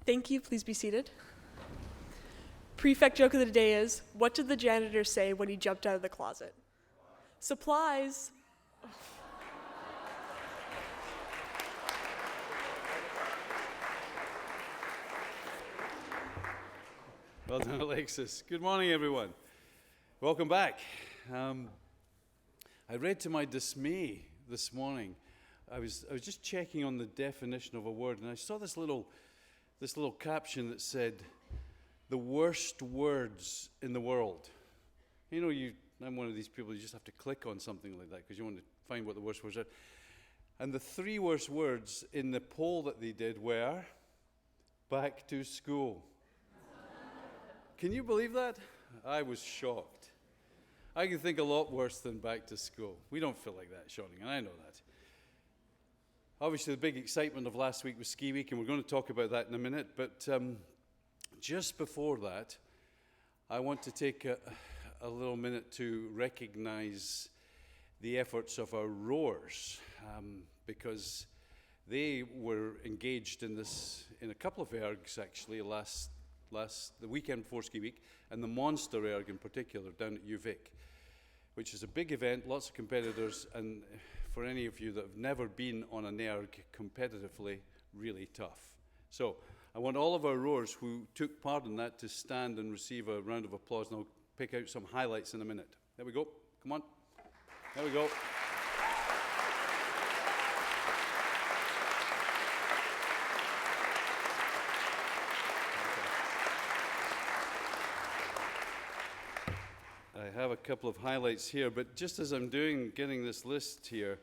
Thank you. Please be seated. Prefect joke of the day is, what did the janitor say when he jumped out of the closet? Supplies. Well done, Alexis. Good morning, everyone. Welcome back. I read to my dismay this morning. I was just checking on the definition of a word, and I saw this little caption that said, "The worst words in the world." You know, I'm one of these people. You just have to click on something like that because you want to find what the worst words are. And the three worst words in the poll that they did were "back to school." Can you believe that? I was shocked. I can think a lot worse than back to school. We don't feel like that, Shawning, and I know that. Obviously, the big excitement of last week was Ski Week, and we're going to talk about that in a minute. But just before that, I want to take a little minute to recognize the efforts of our rowers, because they were engaged in a couple of ergs, actually, the weekend before Ski Week, and the Monster Erg in particular down at UVic, which is a big event, lots of competitors, and for any of you that have never been on an erg competitively, really tough. So I want all of our rowers who took part in that to stand and receive a round of applause, and I'll pick out some highlights in a minute. There we go. Come on. There we go. I have a couple of highlights here, but just as I'm getting this list here,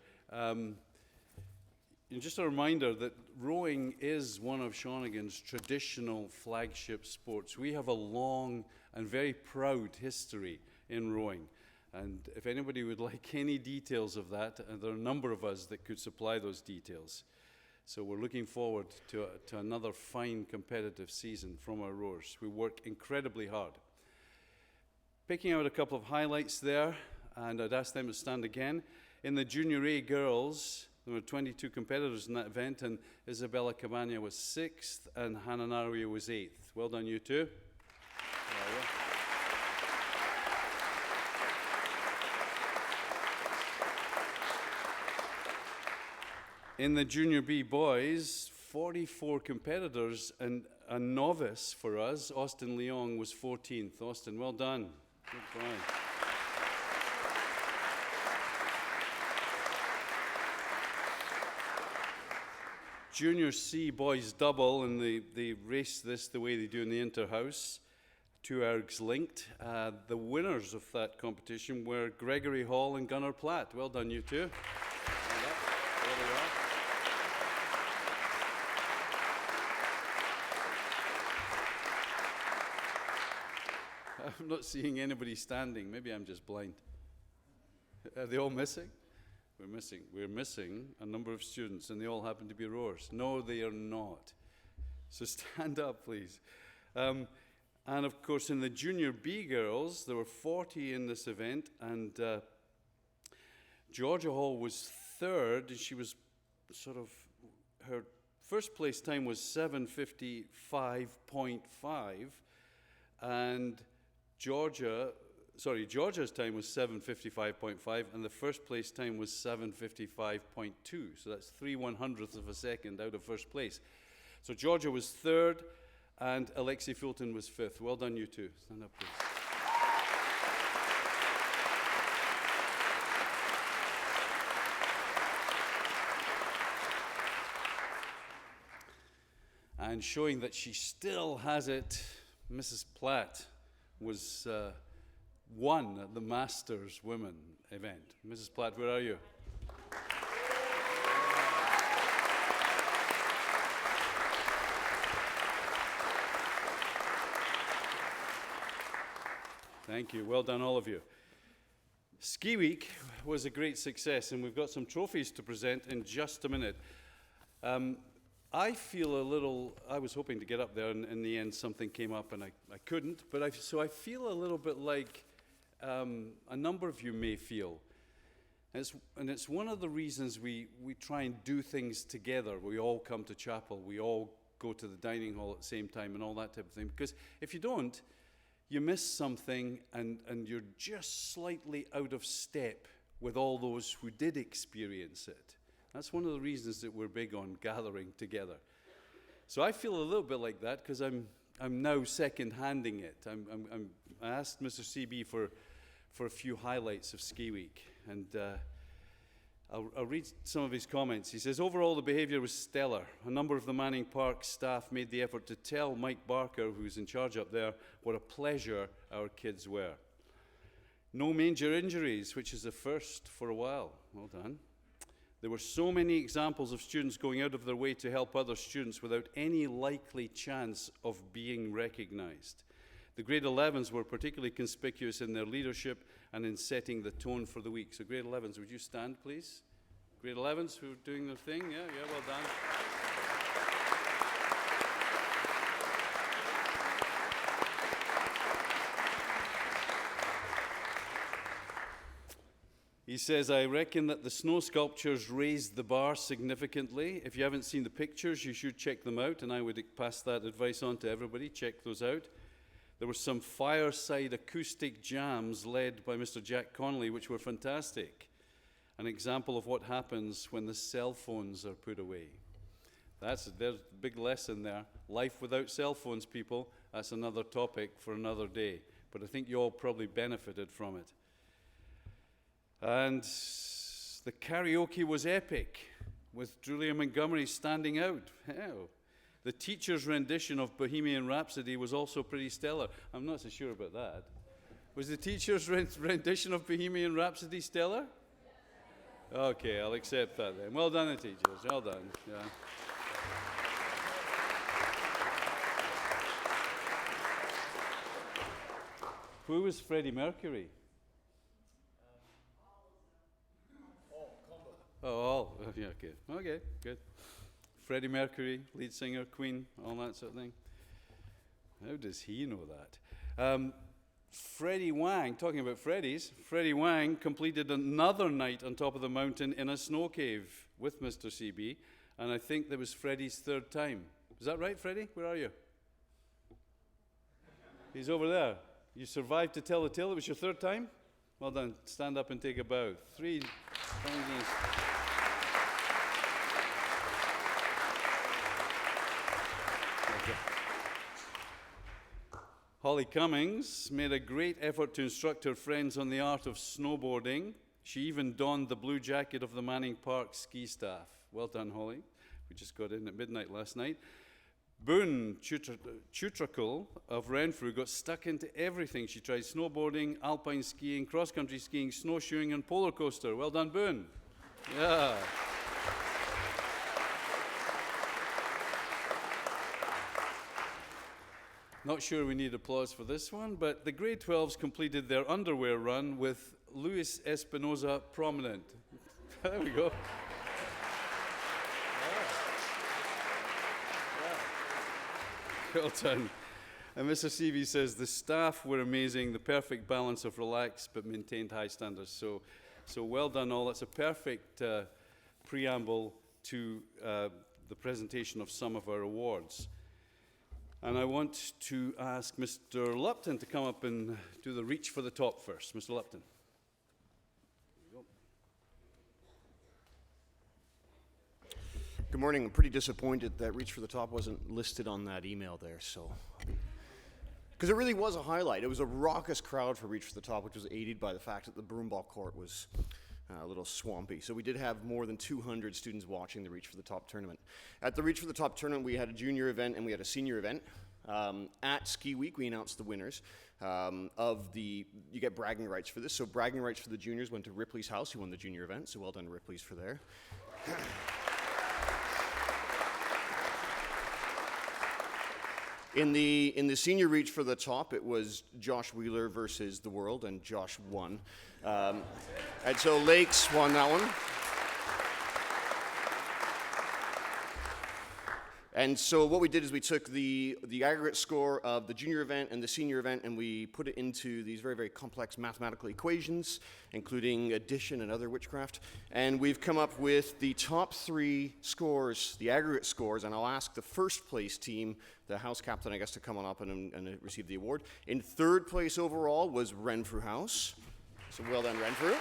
just a reminder that rowing is one of Shawnigan's traditional flagship sports. We have a long and very proud history in rowing, and if anybody would like any details of that, there are a number of us that could supply those details. So we're looking forward to another fine competitive season from our rowers who work incredibly hard. Picking out a couple of highlights there, and I'd ask them to stand again. In the Junior A girls, there were 22 competitors in that event, and Isabella Cabana was 6th, and Hannah Naruya was 8th. Well done, you two. In the Junior B boys, 44 competitors, and a novice for us, Austin Leong, was 14th. Austin, well done. Good boy. Junior C boys double, and they race this the way they do in the Interhouse. 2 ergs linked. The winners of that competition were Gregory Hall and Gunnar Platt. Well done, you two. There they are. I'm not seeing anybody standing. Maybe I'm just blind. Are they all missing? We're missing a number of students, and they all happen to be rowers. No, they are not. So stand up, please. And of course, in the Junior B girls, there were 40 in this event, and Georgia Hall was 3rd, and she was her first place time was 7:55.5, and Georgia's time was 7:55.5, and the first place time was 7:55.2. So that's 3/100ths of a second out of first place. So Georgia was 3rd, and Alexi Fulton was 5th. Well done, you two. Stand up, please. And showing that she still has it, Mrs. Platt was won at the Masters Women event. Mrs. Platt, where are you? Thank you. Well done, all of you. Ski Week was a great success, and we've got some trophies to present in just a minute. I was hoping to get up there, and in the end something came up and I couldn't, so I feel a little bit like a number of you may feel. And it's one of the reasons we try and do things together. We all come to chapel, we all go to the dining hall at the same time and all that type of thing. Because if you don't, you miss something and you're just slightly out of step with all those who did experience it. That's one of the reasons that we're big on gathering together. So I feel a little bit like that because I'm now second-handing it. I asked Mr. CB for a few highlights of Ski Week, and I'll read some of his comments. He says, overall, the behavior was stellar. A number of the Manning Park staff made the effort to tell Mike Barker, who's in charge up there, what a pleasure our kids were. No major injuries, which is the first for a while. Well done. There were so many examples of students going out of their way to help other students without any likely chance of being recognized. The grade 11s were particularly conspicuous in their leadership and in setting the tone for the week. So grade 11s, would you stand, please? Grade 11s who are doing their thing? Yeah, well done. He says, I reckon that the snow sculptures raised the bar significantly. If you haven't seen the pictures, you should check them out, and I would pass that advice on to everybody. Check those out. There were some fireside acoustic jams led by Mr. Jack Connolly, which were fantastic. An example of what happens when the cell phones are put away. There's a big lesson there. Life without cell phones, people, that's another topic for another day. But I think you all probably benefited from it. And the karaoke was epic, with Julia Montgomery standing out. Hell. The teacher's rendition of Bohemian Rhapsody was also pretty stellar. I'm not so sure about that. Was the teacher's rendition of Bohemian Rhapsody stellar? Okay, I'll accept that then. Well done, the teachers. Well done. Yeah. Who was Freddie Mercury? Oh, yeah, okay. Okay, good. Freddie Mercury, lead singer, Queen, all that sort of thing. How does he know that? Freddie Wang, talking about Freddies, Freddie Wang completed another night on top of the mountain in a snow cave with Mr. CB, and I think that was Freddie's third time. Is that right, Freddie? Where are you? He's over there. You survived to tell the tale. It was your third time? Well done. Stand up and take a bow. 3 times. Holly Cummings made a great effort to instruct her friends on the art of snowboarding. She even donned the blue jacket of the Manning Park ski staff. Well done, Holly. We just got in at midnight last night. Boone Chutracle of Renfrew got stuck into everything. She tried snowboarding, alpine skiing, cross-country skiing, snowshoeing, and polar coaster. Well done, Boone. Yeah. Not sure we need applause for this one, but the grade 12s completed their underwear run with Luis Espinoza prominent. There we go. Well done. And Mr. CV says the staff were amazing, the perfect balance of relaxed but maintained high standards. So well done all. That's a perfect preamble to the presentation of some of our awards. And I want to ask Mr. Lupton to come up and do the reach for the top first. Mr. Lupton. Good morning. I'm pretty disappointed that Reach for the Top wasn't listed on that email there, so. Because it really was a highlight. It was a raucous crowd for Reach for the Top, which was aided by the fact that the broomball court was a little swampy. So we did have more than 200 students watching the Reach for the Top tournament. At the Reach for the Top tournament, we had a junior event and we had a senior event. At Ski Week, we announced the winners you get bragging rights for this. So bragging rights for the juniors went to Ripley's House, who won the junior event. So well done, Ripley's, for there. In the senior Reach for the Top, it was Josh Wheeler versus the world, and Josh won. And so Lakes won that one. And so what we did is we took the aggregate score of the junior event and the senior event, and we put it into these very, very complex mathematical equations, including addition and other witchcraft. And we've come up with the top 3 scores, the aggregate scores, and I'll ask the first place team, the house captain, I guess, to come on up and receive the award. In 3rd place overall was Renfrew House. So well done, Renfrew.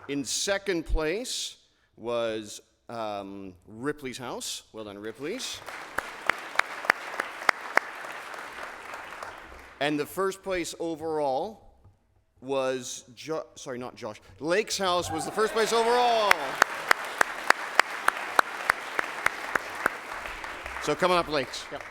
In 2nd place was Ripley's House. Well done, Ripley's. And the 1st place overall was, not Josh, Lake's House was the 1st place overall. So coming up, Lakes. Yep.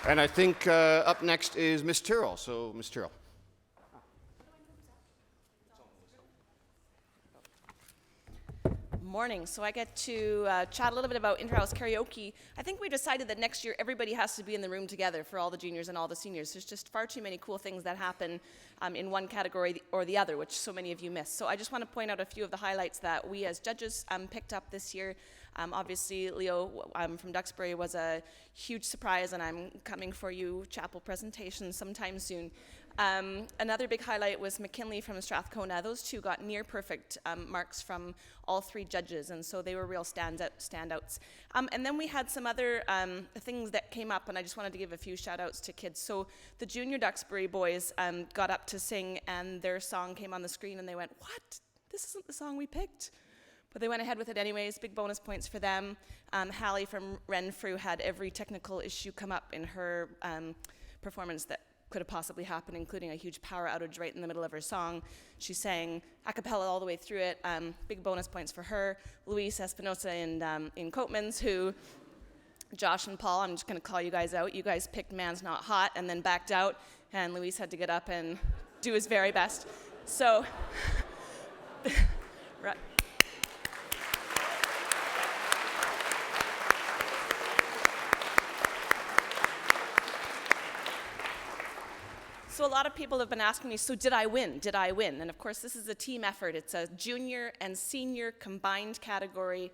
And I think up next is Miss Tyrrell. So, Miss Tyrrell. Morning. So I get to chat a little bit about Interhouse Karaoke. I think we decided that next year everybody has to be in the room together for all the juniors and all the seniors. There's just far too many cool things that happen in one category or the other, which so many of you miss. So I just want to point out a few of the highlights that we as judges picked up this year. Obviously, Leo from Duxbury was a huge surprise, and I'm coming for you chapel presentation sometime soon. Another big highlight was McKinley from Strathcona. Those 2 got near perfect marks from all 3 judges, and so they were real standouts. And then we had some other things that came up, and I just wanted to give a few shout-outs to kids. So the junior Duxbury boys got up to sing, and their song came on the screen, and they went, "What? This isn't the song we picked." But they went ahead with it anyways. Big bonus points for them. Hallie from Renfrew had every technical issue come up in her performance that could have possibly happened, including a huge power outage right in the middle of her song. She sang a cappella all the way through it. Big bonus points for her. Luis Espinosa in Coatmans, who Josh and Paul, I'm just going to call you guys out. You guys picked Man's Not Hot and then backed out, and Luis had to get up and do his very best. So, right. So a lot of people have been asking me, so did I win? Did I win? And of course, this is a team effort. It's a junior and senior combined category,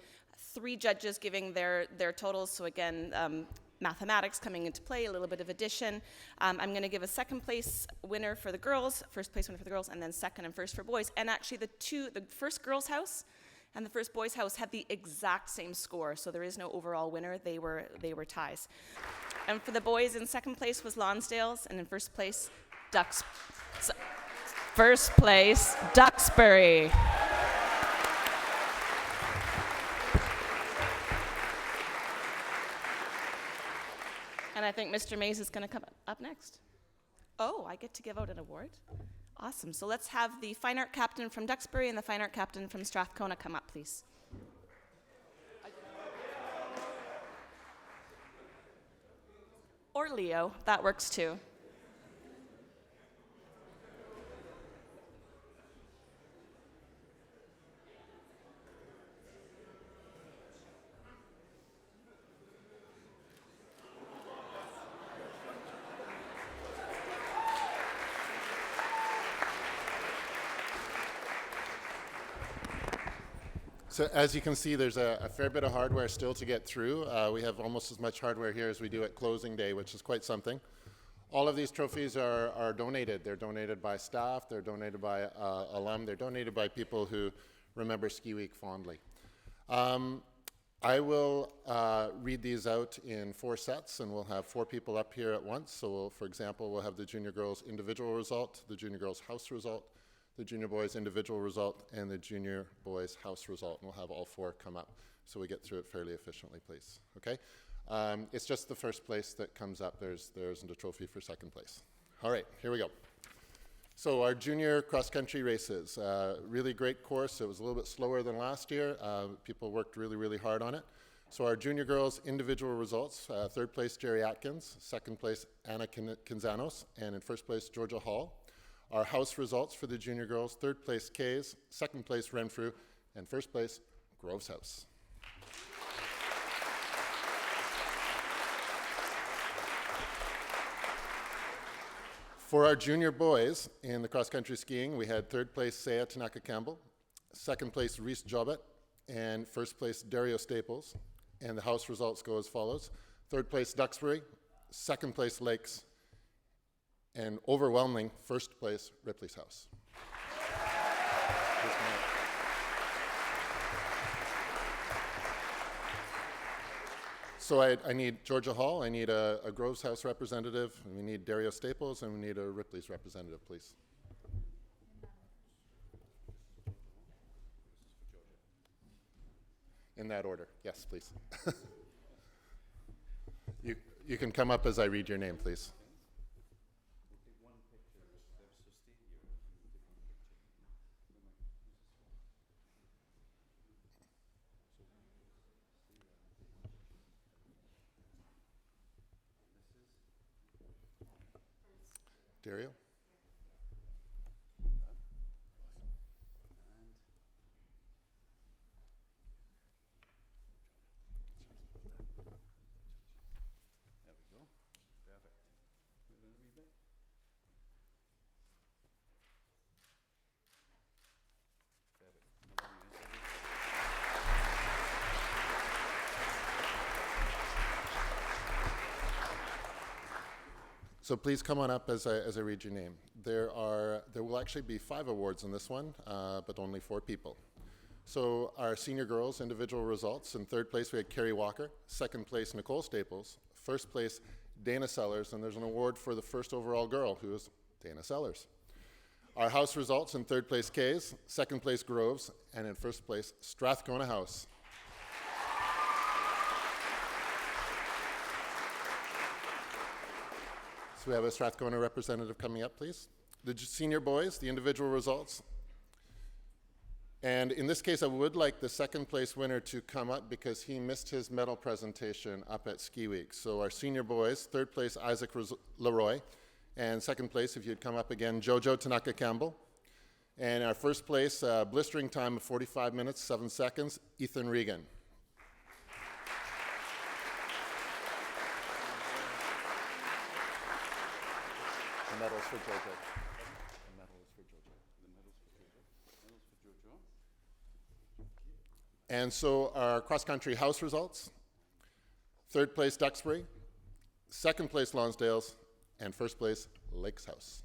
3 judges giving their totals. So again, mathematics coming into play, a little bit of addition. I'm going to give a 2nd place winner for the girls, 1st place winner for the girls, and then 2nd and 1st for boys. And actually, the first girls' house and the first boys' house had the exact same score, so there is no overall winner. They were ties. And for the boys, in 2nd place was Lonsdale's, and in 1st place, Duxbury. And I think Mr. Mays is going to come up next. Oh, I get to give out an award? Awesome. So let's have the fine art captain from Duxbury and the fine art captain from Strathcona come up, please. Or Leo, that works too. So as you can see, there's a fair bit of hardware still to get through. We have almost as much hardware here as we do at closing day, which is quite something. All of these trophies are donated. They're donated by staff, they're donated by alum, they're donated by people who remember Ski Week fondly. I will read these out in 4 sets, and we'll have 4 people up here at once. So for example, we'll have the junior girls individual result, the junior girls house result, the junior boys individual result, and the junior boys house result. And we'll have all 4 come up so we get through it fairly efficiently, please. Okay? It's just the first place that comes up. There isn't a trophy for second place. All right, here we go. So our junior cross-country races, really great course. It was a little bit slower than last year. People worked really, really hard on it. So our junior girls individual results, 3rd place Jerry Atkins, 2nd place Anna Kinzanos, and in 1st place Georgia Hall. Our house results for the junior girls: third place Kays, second place Renfrew, and first place Groves House. For our junior boys in the cross-country skiing, we had third place Saya Tanaka Campbell, second place Reese Jobet, and first place Dario Staples. And the house results go as follows: third place Duxbury, second place Lakes, and overwhelming first place Ripley's House. So I need Georgia Hall, I need a Groves House representative, and we need Dario Staples, and we need a Ripley's representative, please. In that order, yes, please. You can come up as I read your name, please. Dario? So please come on up as I read your name. There will actually be 5 awards in this one, but only 4 people. So our senior girls individual results: in third place we had Carrie Walker, second place Nicole Staples, first place Dana Sellers, and there's an award for the first overall girl, who is Dana Sellers. Our house results: in third place Kays, second place Groves, and in first place Strathcona House. So we have a Strathcona representative coming up, please. The senior boys, the individual results. And in this case, I would like the second place winner to come up because he missed his medal presentation up at Ski Week. So our senior boys: third place Isaac Leroy, and second place, if you'd come up again, Jojo Tanaka Campbell. And our first place, blistering time of 45 minutes, 7 seconds, Ethan Regan. The medals for Jojo. The medals for Jojo. The medals for Jojo. Medals for Jojo. And so our cross-country house results: third place Duxbury, second place Lonsdale's, and first place Lakes House.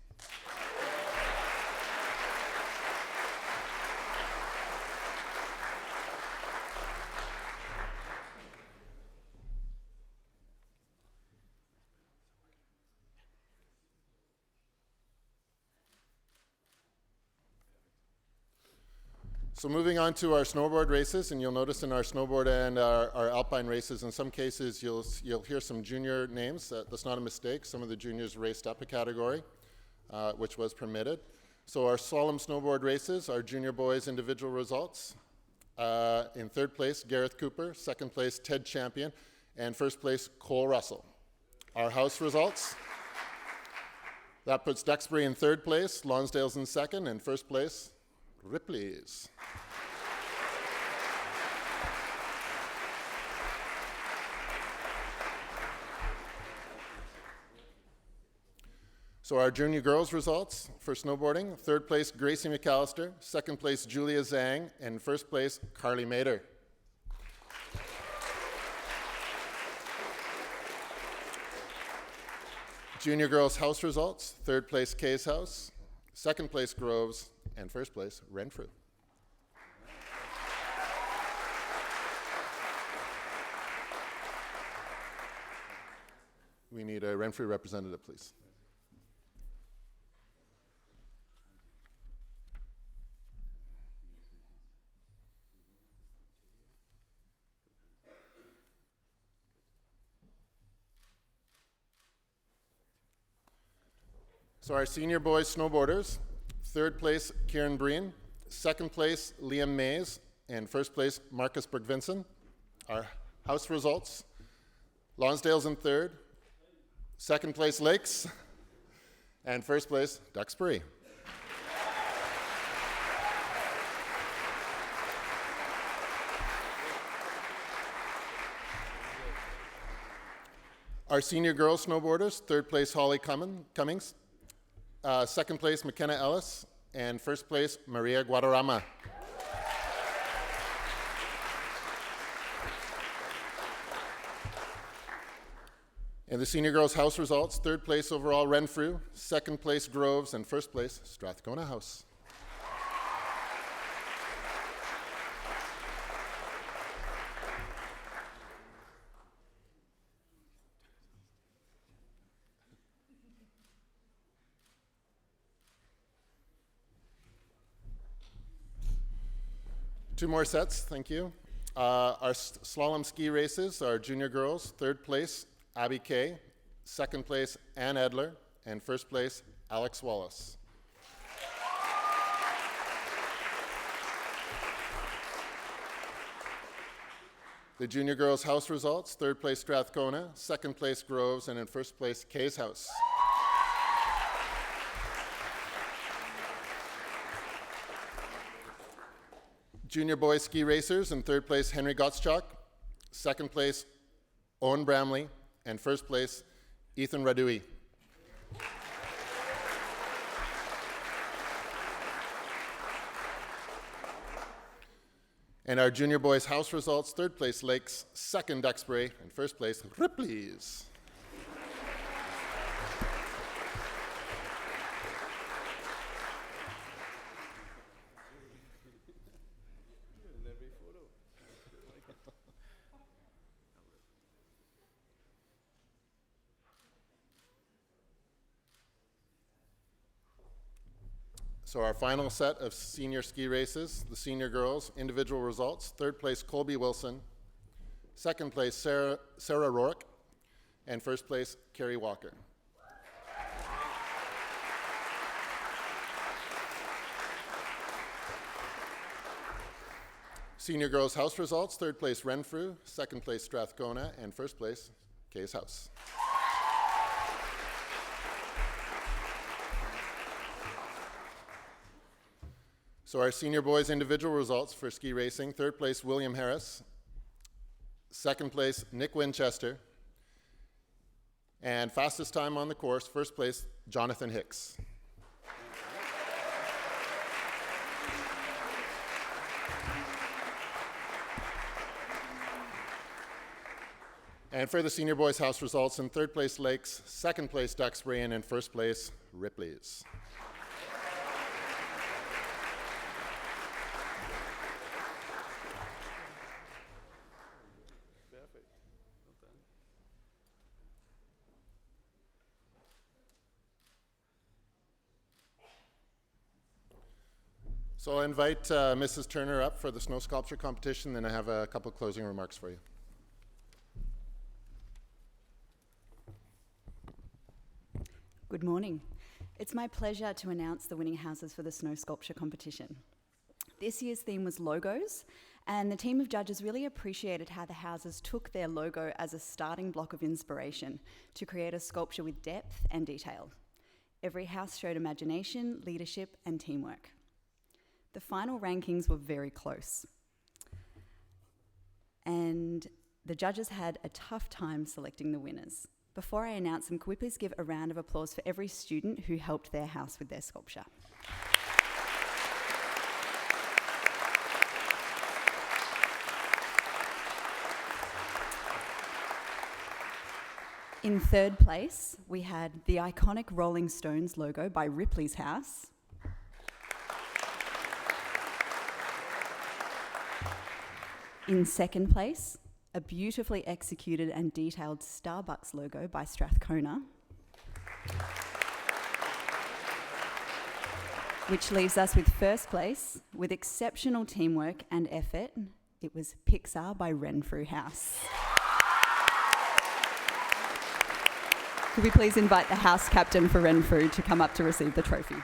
So moving on to our snowboard races, and you'll notice in our snowboard and our alpine races, in some cases you'll hear some junior names. That's not a mistake. Some of the juniors raced up a category, which was permitted. So our slalom snowboard races, our junior boys individual results: in third place Gareth Cooper, second place Ted Champion, and first place Cole Russell. Our house results: that puts Duxbury in third place, Lonsdale's in second, and first place Ripley's. So our junior girls results for snowboarding: third place Gracie McAllister, second place Julia Zhang, and first place Carly Mader. Junior girls house results: third place Kays House, second place Groves, and first place Renfrew. We need a Renfrew representative, please. So our senior boys snowboarders: third place Kieran Breen, second place Liam Mays, and first place Marcus Bergvinson. Our house results: Lonsdale's in third, second place Lakes, and first place Duxbury. Our senior girls snowboarders, third place Holly Cummings, second place McKenna Ellis, and first place Maria Guadarrama. In the senior girls house results, third place overall Renfrew, second place Groves, and first place Strathcona House. Two more sets, thank you. Our slalom ski races, our junior girls, third place Abby Kay, second place Ann Edler, and first place Alex Wallace. The junior girls house results, third place Strathcona, second place Groves, and in first place Kay's House. Junior boys ski racers, in third place Henry Gottschalk, second place Owen Bramley, and first place Ethan Radui. And our junior boys house results, third place Lakes, second Duxbury, and first place Ripley's. So our final set of senior ski races, the senior girls, individual results, third place Colby Wilson, second place Sarah Rourke, and first place Carrie Walker. Senior girls house results, third place Renfrew, second place Strathcona, and first place Kay's House. So our senior boys individual results for ski racing, third place William Harris, second place Nick Winchester, and fastest time on the course, first place Jonathan Hicks. And for the senior boys house results, in third place Lakes, second place Duxbury, and in first place Ripley's. So I'll invite Mrs. Turner up for the snow sculpture competition, then I have a couple closing remarks for you. Good morning. It's my pleasure to announce the winning houses for the snow sculpture competition. This year's theme was logos, and the team of judges really appreciated how the houses took their logo as a starting block of inspiration to create a sculpture with depth and detail. Every house showed imagination, leadership, and teamwork. The final rankings were very close, and the judges had a tough time selecting the winners. Before I announce them, could we please give a round of applause for every student who helped their house with their sculpture? In third place, we had the iconic Rolling Stones logo by Ripley's House. In second place, a beautifully executed and detailed Starbucks logo by Strathcona. Which leaves us with first place, with exceptional teamwork and effort. It was Pixar by Renfrew House. Could we please invite the house captain for Renfrew to come up to receive the trophy?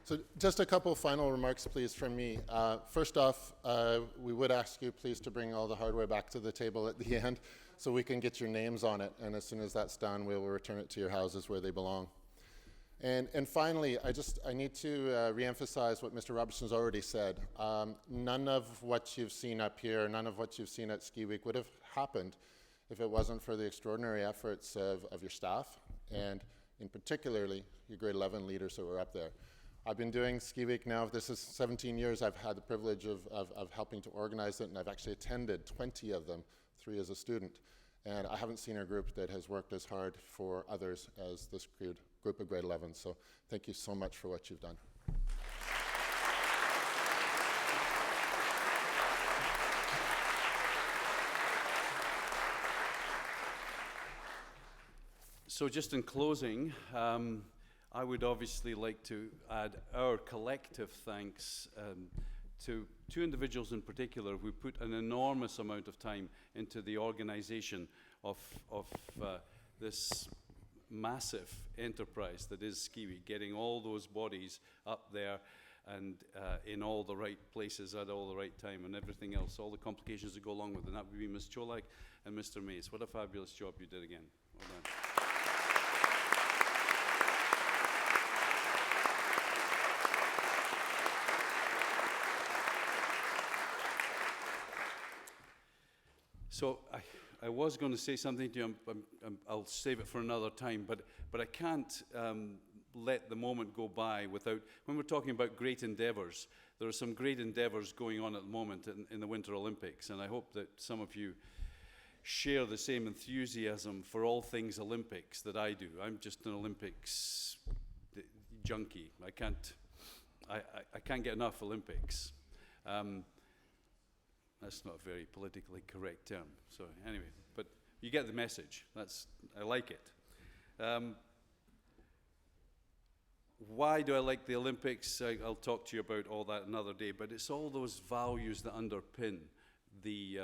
So just a couple final remarks, please, from me. First off, we would ask you, please, to bring all the hardware back to the table at the end so we can get your names on it. And as soon as that's done, we will return it to your houses where they belong. And finally, I need to reemphasize what Mr. Robertson's already said. None of what you've seen up here, none of what you've seen at Ski Week would have happened if it wasn't for the extraordinary efforts of your staff, and in particularly your grade 11 leaders that were up there. I've been doing Ski Week now, this is 17 years. I've had the privilege of helping to organize it, and I've actually attended 20 of them, 3 as a student. And I haven't seen a group that has worked as hard for others as this group of grade 11. So thank you so much for what you've done. So just in closing, I would obviously like to add our collective thanks to 2 individuals in particular who put an enormous amount of time into the organization of this massive enterprise that is Ski Week, getting all those bodies up there and in all the right places at all the right time and everything else, all the complications that go along with it. And that would be Ms. Cholak and Mr. Mace. What a fabulous job you did again. Well done. So I was going to say something to you. I'll save it for another time, but I can't let the moment go by without, when we're talking about great endeavours, there are some great endeavours going on at the moment in the Winter Olympics, and I hope that some of you share the same enthusiasm for all things Olympics that I do. I'm just an Olympics junkie. I can't get enough Olympics. That's not a very politically correct term. So anyway, but you get the message. I like it. Why do I like the Olympics? I'll talk to you about all that another day. But it's all those values that underpin the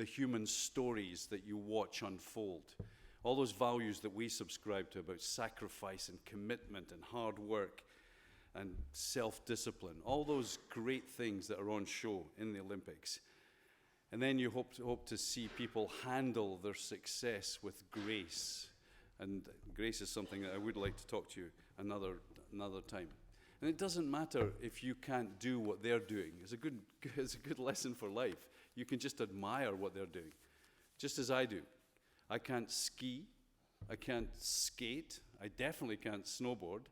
human stories that you watch unfold. All those values that we subscribe to about sacrifice and commitment and hard work and self-discipline, all those great things that are on show in the Olympics. And then you hope to see people handle their success with grace. And grace is something that I would like to talk to you another time. And it doesn't matter if you can't do what they're doing. It's a good lesson for life. You can just admire what they're doing, just as I do. I can't ski. I can't skate. I definitely can't snowboard.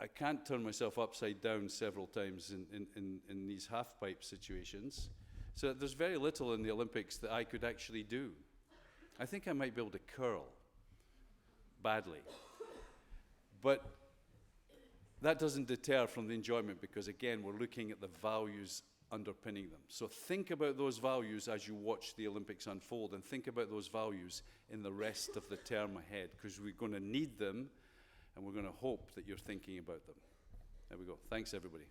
I can't turn myself upside down several times in these half-pipe situations. So there's very little in the Olympics that I could actually do. I think I might be able to curl badly. But that doesn't deter from the enjoyment because, again, we're looking at the values underpinning them. So think about those values as you watch the Olympics unfold, and think about those values in the rest of the term ahead, because we're going to need them. And we're going to hope that you're thinking about them. There we go. Thanks, everybody.